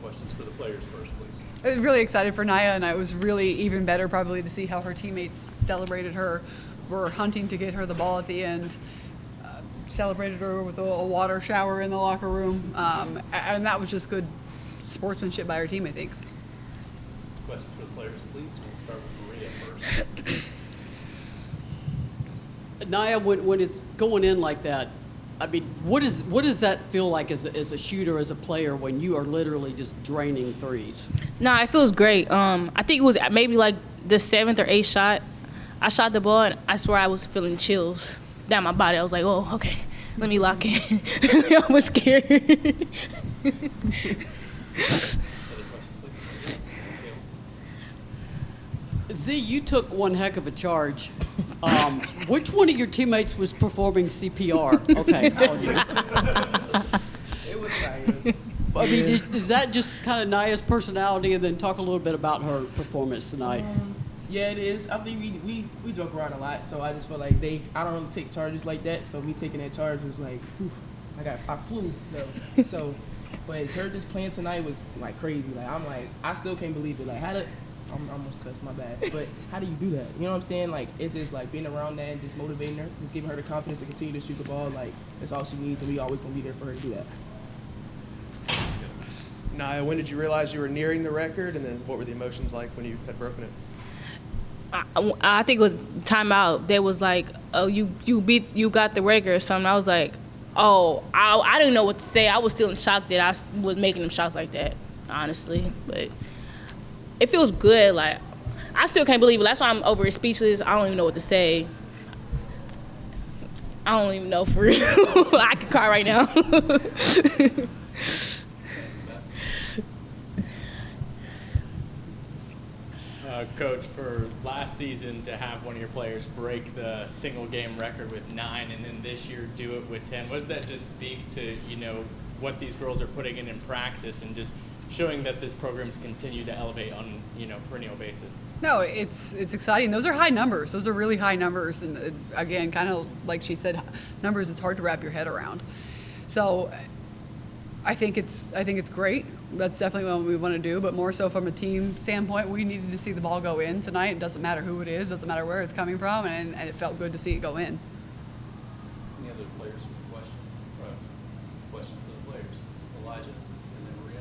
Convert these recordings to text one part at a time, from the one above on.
Questions for the players first, please. I was really excited for Naya, and it was really even better probably to see how her teammates celebrated her. Were hunting to get her the ball at the end. Celebrated her with a water shower in the locker room, and that was just good sportsmanship by her team, I think. Questions for the players, please. We'll start with Maria first. Naya, when it's going in like that, I mean, what does that feel like as a shooter, as a player, when you are literally just draining threes? Nah, it feels great. I think it was maybe like the 7th or 8th shot. I shot the ball, and I swear I was feeling chills down my body. I was like, oh, okay, let me lock in. I was scared. Other questions, please? Z, you took one heck of a charge. Which one of your teammates was performing CPR? Okay, on you. It was Naya. I mean, is that just kind of Naya's personality? And then talk a little bit about her performance tonight. Yeah, it is. I think we joke around a lot, so I just feel like I don't really take charges like that. So me taking that charge was like, oof, I flew though. So, but her just playing tonight was like crazy. Like I still can't believe it. Like I'm almost cussed, my bad. But how do you do that? You know what I'm saying? Like it's just like being around that and just motivating her, just giving her the confidence to continue to shoot the ball. Like that's all she needs, and we always gonna be there for her to do that. Naya, when did you realize you were nearing the record, and then what were the emotions like when you had broken it? I think it was timeout. They was like, oh, you got the record or something. I was like, oh, I didn't know what to say. I was still in shock that I was making them shots like that, honestly. But it feels good. Like I still can't believe it. That's why I'm over it, speechless. I don't even know what to say. I don't even know for real. I could cry right now. Coach, for last season to have one of your players break the single game record with 9 and then this year do it with 10, what does that just speak to, what these girls are putting in practice and just showing that this program's continue to elevate on, perennial basis? No, it's exciting. Those are high numbers. Those are really high numbers. And again, kind of like she said, numbers it's hard to wrap your head around. So I think it's great. That's definitely what we want to do, but more so from a team standpoint, we needed to see the ball go in tonight. It doesn't matter who it is, doesn't matter where it's coming from, and it felt good to see it go in. Any other players with questions? Questions for the players? Elijah and then Maria.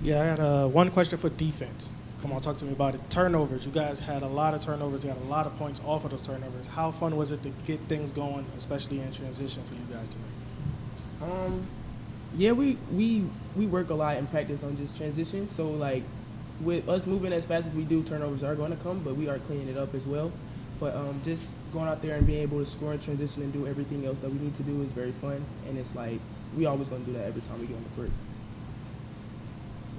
Yeah, I had one question for defense. Come on, talk to me about it. Turnovers. You guys had a lot of turnovers. You got a lot of points off of those turnovers. How fun was it to get things going, especially in transition for you guys tonight? Yeah, we work a lot in practice on just transition. So like with us moving as fast as we do, turnovers are going to come, but we are cleaning it up as well. But just going out there and being able to score in transition and do everything else that we need to do is very fun. And it's like we always going to do that every time we get on the court.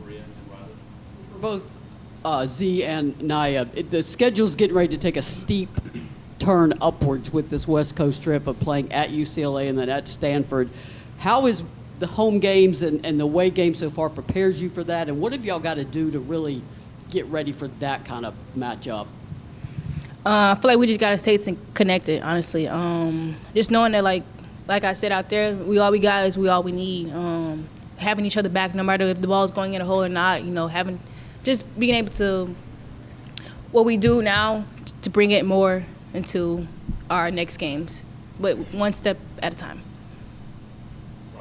Maria and Riley. For both Z and Naya, the schedule's getting ready to take a steep turn upwards with this West Coast trip of playing at UCLA and then at Stanford. How is the home games and the away games so far prepared you for that? And what have y'all got to do to really get ready for that kind of matchup? I feel like we just got to stay connected, honestly. Just knowing that, like I said out there, we all we got is we all we need. Having each other back, no matter if the ball's going in a hole or not, just being able to, what we do now, to bring it more into our next games, but one step at a time. I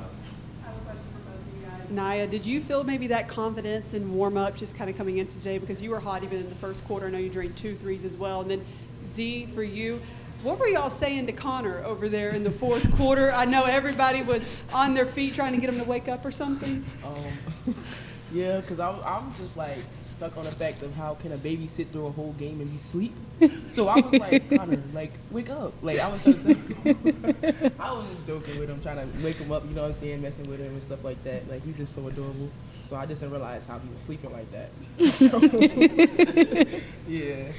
have a question for both of you guys. Naya, did you feel maybe that confidence in warm-up just kind of coming into today? Because you were hot even in the first quarter. I know you drained 2 threes as well. And then Z, for you, what were y'all saying to Connor over there in the fourth quarter? I know everybody was on their feet trying to get him to wake up or something. Yeah, because I'm just like stuck on the fact of how can a baby sit through a whole game and be asleep. So I was like, Connor, like, wake up. Like, I was trying to say, I was just joking with him, trying to wake him up, you know what I'm saying, messing with him and stuff like that. Like, he's just so adorable. So I just didn't realize how he was sleeping like that. So, yeah.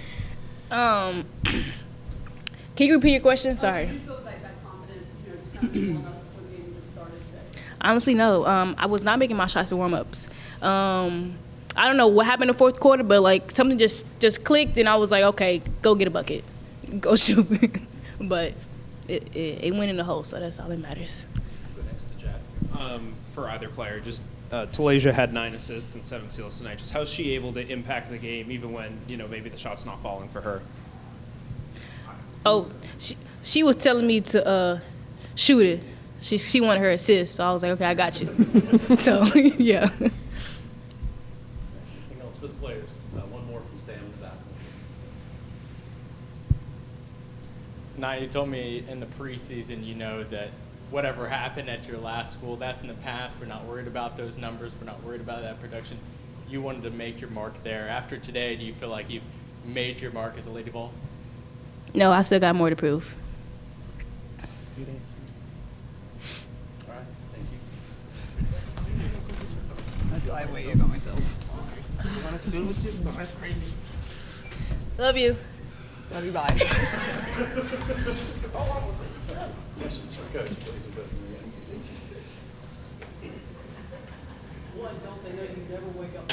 Can you repeat your question? Sorry. You feel like that confidence, just kind of warm up before the game just started today? Honestly, no. I was not making my shots in warm-ups. I don't know what happened in the fourth quarter, but like something just clicked, and I was like, okay, go get a bucket, go shoot. But it went in the hole, so that's all that matters. Go next to Jack. For either player, just Talasia had 9 assists and 7 steals tonight. Just how's she able to impact the game even when, maybe the shot's not falling for her? Oh, she was telling me to shoot it. She wanted her assist, so I was like, okay, I got you. So, yeah. Anything else for the players? One more from Sam in the back. Now, you told me in the preseason, that whatever happened at your last school, that's in the past. We're not worried about those numbers. We're not worried about that production. You wanted to make your mark there. After today, do you feel like you've made your mark as a Lady Vol? No, I still got more to prove. Good answer. All right, thank you. I waited by myself. Honest, good with you? No, that's crazy. Love you. Love you, bye. Questions for Coach, please, and go from the end. One, don't they know you never wake up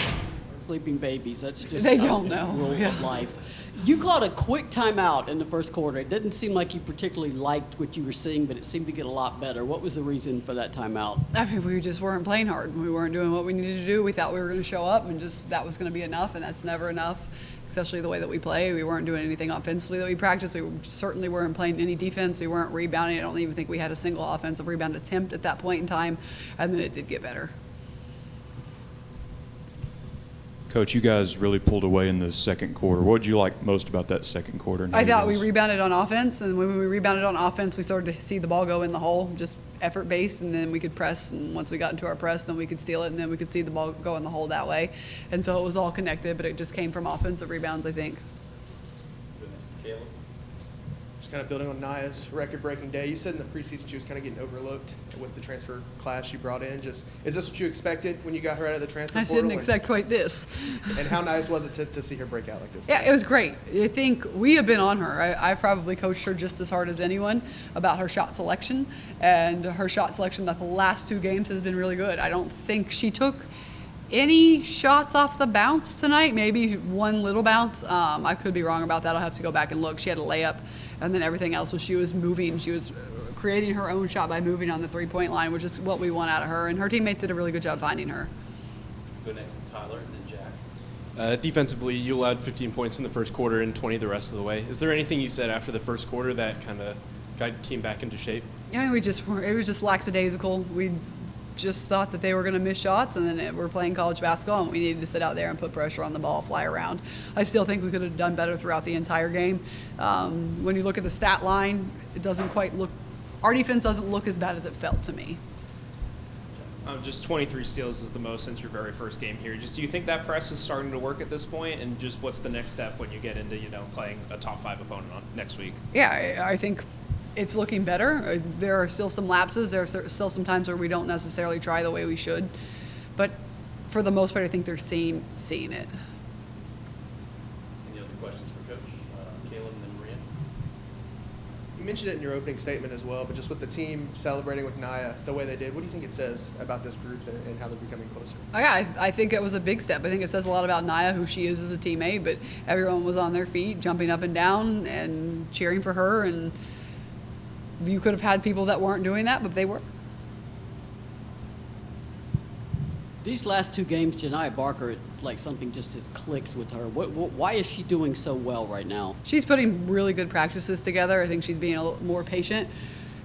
sleeping babies? That's just They a don't know. rule Yeah. of life. You called a quick timeout in the first quarter. It didn't seem like you particularly liked what you were seeing, but it seemed to get a lot better. What was the reason for that timeout? I mean, we just weren't playing hard. We weren't doing what we needed to do. We thought we were going to show up and just that was going to be enough, and that's never enough, especially the way that we play. We weren't doing anything offensively that we practiced. We certainly weren't playing any defense. We weren't rebounding. I don't even think we had a single offensive rebound attempt at that point in time, and then it did get better. Coach, you guys really pulled away in the second quarter. What did you like most about that second quarter? I thought we rebounded on offense, and when we rebounded on offense, we started to see the ball go in the hole, just effort-based, and then we could press, and once we got into our press, then we could steal it, and then we could see the ball go in the hole that way. And so it was all connected, but it just came from offensive rebounds, I think. Go next to Caleb. Just kind of building on Naya's record-breaking day. You said in the preseason she was kind of getting overlooked with the transfer class you brought in. Is this what you expected when you got her out of the transfer I portal? didn't expect quite this. And how nice was it to see her break out like this? Yeah, it was great. I think we have been on her. I probably coached her just as hard as anyone about her shot selection, and her shot selection the last 2 games has been really good. I don't think she took any shots off the bounce tonight, maybe one little bounce. I could be wrong about that. I'll have to go back and look. She had a layup, and then everything else was she was moving. She was creating her own shot by moving on the three-point line, which is what we want out of her, and her teammates did a really good job finding her. Go next to Tyler and then Jack. Defensively, you allowed 15 points in the first quarter and 20 the rest of the way. Is there anything you said after the first quarter that kind of got your team back into shape? I mean, it was just lackadaisical. We just thought that they were going to miss shots, and then we're playing college basketball, and we needed to sit out there and put pressure on the ball, fly around. I still think we could have done better throughout the entire game. When you look at the stat line, it doesn't quite look – our defense doesn't look as bad as it felt to me. Just 23 steals is the most since your very first game here. Just do you think that press is starting to work at this point, and just what's the next step when you get into playing a top 5 opponent on next week? Yeah, I think it's looking better. There are still some lapses. There are still some times where we don't necessarily try the way we should, but for the most part, I think they're seeing it. Any other questions for Coach? Caleb and then Maria. You mentioned it in your opening statement as well, but just with the team celebrating with Naya the way they did, what do you think it says about this group and how they're becoming closer? Yeah, I think it was a big step. I think it says a lot about Naya, who she is as a teammate, but everyone was on their feet, jumping up and down and cheering for her, and you could have had people that weren't doing that, but they were. These last 2 games, Janiah Barker, like something just has clicked with her. Why is she doing so well right now? She's putting really good practices together. I think she's being a little more patient,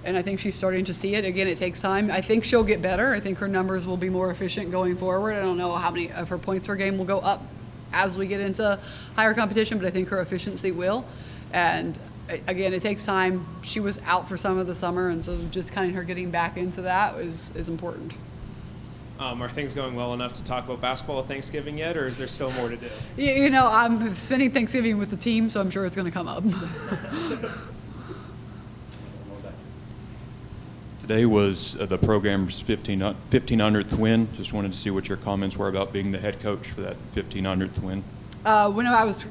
and I think she's starting to see it. Again, it takes time. I think she'll get better. I think her numbers will be more efficient going forward. I don't know how many of her points per game will go up as we get into higher competition, but I think her efficiency will. And again, it takes time. She was out for some of the summer, and so just kind of her getting back into that is important. Are things going well enough to talk about basketball at Thanksgiving yet, or is there still more to do? You know, I'm spending Thanksgiving with the team, so I'm sure it's going to come up. Today was the program's 1500th win. Just wanted to see what your comments were about being the head coach for that 1500th win. When I was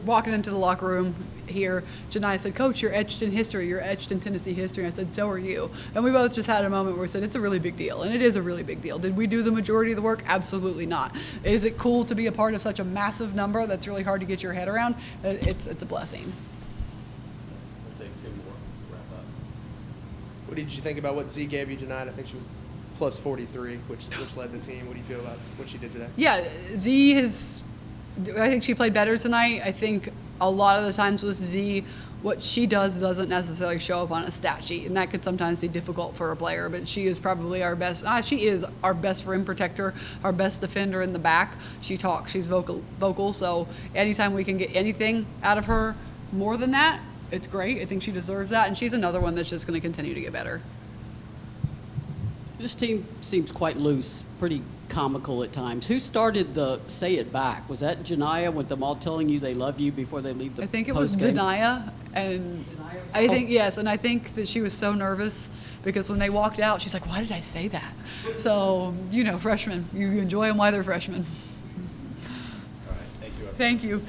walking into the locker room here, Janiah said, "Coach, you're etched in history. You're etched in Tennessee history." I said, "So are you." And we both just had a moment where we said, it's a really big deal. And it is a really big deal. Did we do the majority of the work? Absolutely not. Is it cool to be a part of such a massive number that's really hard to get your head around? It's a blessing. We'll take 2 more to wrap up. What did you think about what Z gave you tonight? I think she was plus 43, which led the team. What do you feel about what she did today? Yeah, Z I think she played better tonight. I think a lot of the times with Z, what she does doesn't necessarily show up on a stat sheet, and that could sometimes be difficult for a player, but she is probably our best. She is our best rim protector, our best defender in the back. She talks, she's vocal, so anytime we can get anything out of her more than that, it's great. I think she deserves that, and she's another one that's just going to continue to get better. This team seems quite loose, pretty comical at times. Who started the say it back? Was that Janiyah with them all telling you they love you before they leave the I think it was postgame? Janiyah, and I think, yes, and I think that she was so nervous because when they walked out, she's like, why did I say that? So, freshmen, you enjoy them while they're freshmen. All right, thank you. Thank you.